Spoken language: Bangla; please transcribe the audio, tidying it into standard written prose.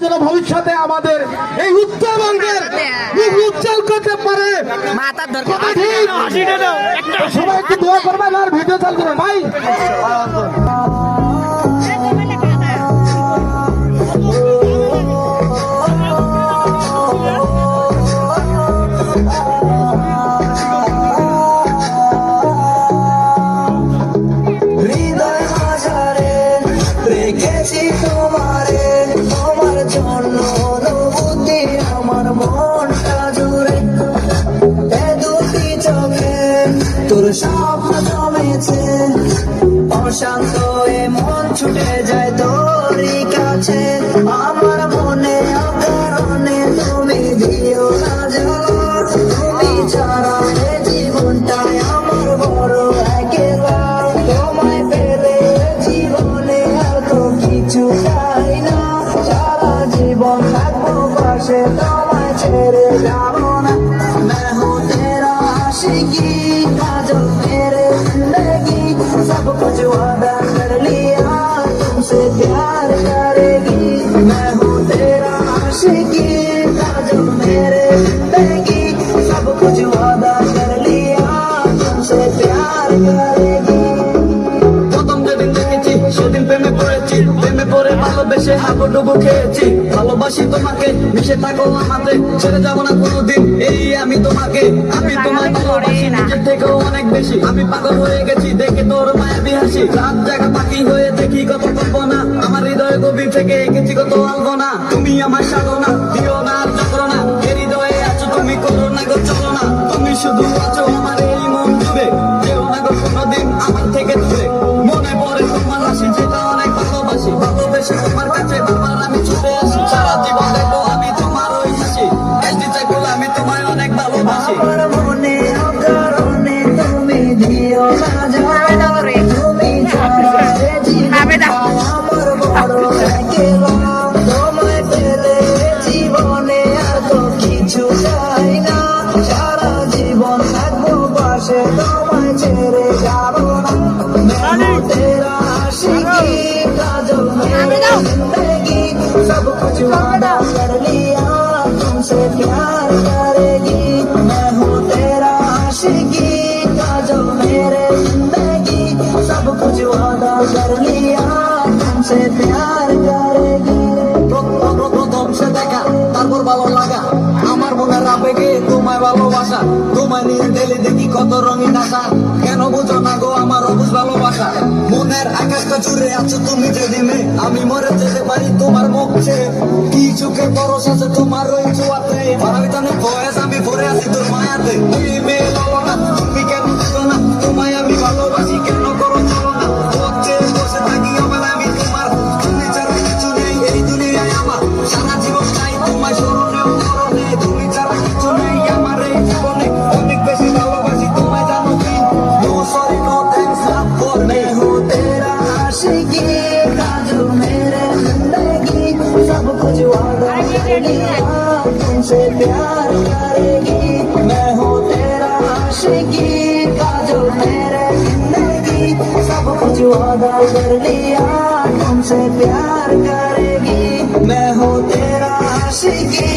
যেন ভবিষ্যতে আমাদের এই উত্তরবঙ্গের মুখ উজ্জ্বল করতে পারে। সবাই একটু দোয়া করবেন আর ভিডিও চালু করবেন ভাই। তোর স্বপ্ন জমেছে অশান্ত এ মন ছুটে যায় তোরই কাছে। আমার মনে অকারণে তুমি দিও না যাওয়া, তুমি ছাড়া এ জীবনটাই আমার বড় একেলা। তোমায় পেলে জীবনে আর তো কিছু চাই না, সারা জীবন থাকবো পাশে, তোমায় ছেড়ে যাবো না। मैं हूँ तेरा आशिकी काजल मेरे जिंदगी, सब कुछ वादा कर लिया तुमसे प्यार करेगी। मैं हूँ तेरा आशिकी काजल मेरे जिंदगी, सब कुछ वादा कर लिया तुमसे प्यार करेगी। প্রথম যেদিন দেখেছি সেদিন প্রেমে পড়েছি, প্রেমে পড়ে ভালোবেসে হাবুডুবু খেয়েছি। ভালোবাসি তোমাকে, মিশে থাকো আমাতে, ছেড়ে যাবো না কোনোদিন এই আমি তোমাকে। আমি তোমায় ভালোবাসি নিজের থেকেও অনেক বেশি, আমি পাগল হয়ে গেছি দেখে তোর মায়াবী হাসি। রাত জায়গা পাখি হয়ে দেখি কত কল্পনা, আমার হৃদয় গভীর থেকে এঁকেছি কত আলপনা। তুমি আমার সাধনা, দিও না আর যন্ত্রণা, এ হৃদয়ে আছো তুমি, করো না গো চলো না। তুমি শুধু আছো আমার এই মন জুড়ে, যেও না গো কোনোদিন আমার থেকে দূরে। মনে পড়ে তোমার হাসি, যেটা অনেক ভালোবাসি, ভালোবেসে তোমার কাছে বারবার আমি ছুটে আসি। সারা জীবন দেখো আমি তোমার ওই হাসি, কাজটি চাই বলে আমি তোমায় অনেক ভালোবাসি। আমার মনে অকারণে তুমি দিও না যাওয়া, তুমি ছাড়া এ জীবনটাই আমার বড় একেলা। তোমায় পেলে জীবনে আর তো কিছু চাই না, সারা জীবন থাকবো পাশে, তোমায় ছেড়ে যাবো না। मैं हूँ तेरा आशिकी काजल मेरे जिंदगी, सब कुछ वादा कर लिया तुमसे प्यार करेगी। मैं हूँ तेरा आशिकी काजल मेरे जिंदगी, सब कुछ वादा कर लिया तुमसे प्यार करेगी। প্রথম সে দেখা তারপর ভালো লাগা, আমার মনের আবেগে তোমায় ভালোবাসা। তোমায় নিয়ে ডেলি দেখি কত রঙিন আশা, কেন বুঝো না গো আমার অবুঝ ভালোবাসা। মনের আকাশটা জুড়ে আছো তুমি যেদিনে, আমি মরে যেতে পারি তোমার মুখে। কি চোখে পরশ আছে তোমার ওই ছোঁয়াতে, ভাবিতানে বয়স আমি ভরে আছি তোর মায়াতে। তুমি মেয়ে বলো না, তুমি কেন দেখো না, তোমায় আমি ভালোবাসি, কেন করো চলো না। পথে বসে থাকি আমার আমি তোমার, তুমি ছাড়া কিছু নেই এই দুনিয়ায় আমার। সারা জীবন চাই তোমায় স্মরণেও মরণে, তুমি ছাড়া কিছু নেই আমার এই জীবনে। অনেক বেশি ভালোবাসি তোমায় জানো কি, no sorry no thanks love for me. मैं हूँ तेरा आशिकी काजल मेरे जिंदगी, सब कुछ वादा कर लिया तुमसे प्यार करेगी। मैं हूँ तेरा आशिकी काजल मेरे जिंदगी, सब कुछ वादा कर लिया तुमसे प्यार करेगी। मैं हूँ तेरा आशिकी